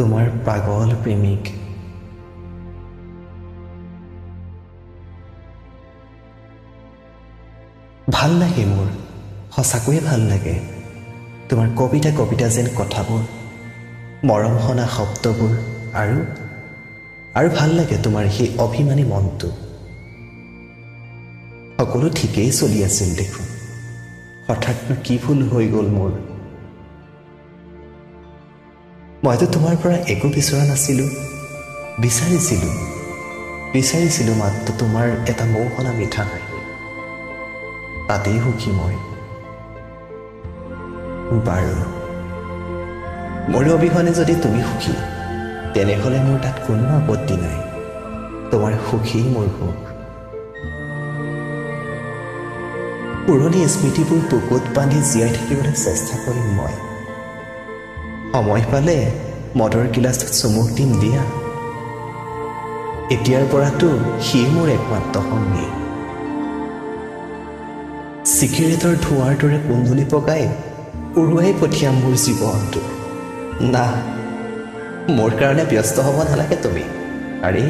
তোমাৰ পাগল প্ৰেমিক। ভাল লাগে মোৰ, সঁচাকৈয়ে ভাল লাগে তোমাৰ কবিতা কবিতা যেন কথাবোৰ, মৰম সনা শব্দবোৰ, আৰু ভাল লাগে তোমাৰ সেই অভিমানী মনটো। সকলো ঠিকেই চলি আছিল দেখোন, হঠাৎনো কি ভুল হৈ গ'ল মোৰ। মইতো তোমাৰ পৰা একো বিচৰা নাছিলোঁ, বিচাৰিছিলোঁ মাত্ৰ তোমাৰ এটা মৌসনা মিঠা হাঁহি, তাতেই সুখী মই। বাৰু, মোৰ অবিহনে যদি তুমি সুখী, তেনেহ'লে মোৰ তাত কোনো আপত্তি নাই। তোমাৰ সুখী মোৰ সুখ। পুৰণি স্মৃতিবোৰ বুকুত বান্ধি জীয়াই থাকিবলৈ চেষ্টা কৰিম মই। সময় পালে মদৰ গিলাচটোত চুমুক দিম দিয়া। এতিয়াৰ পৰাতো সি মোৰ একমাত্ৰ সংগী। চিগাৰেটৰ ধোঁৱাৰ দৰে কুন্দুলি পকাই উৰুৱাই পঠিয়াম মোৰ জীৱনটো। না, মোৰ কাৰণে ব্যস্ত হ'ব নালাগে তুমি। আৰে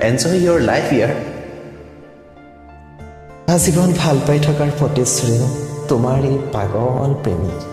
এনজয় ইয়ৰ লাইফ ইয়াৰ। আজীৱন ভাল পাই থকাৰ প্ৰতিশ্ৰুতি তোমাৰ এই পাগল প্ৰেমিক।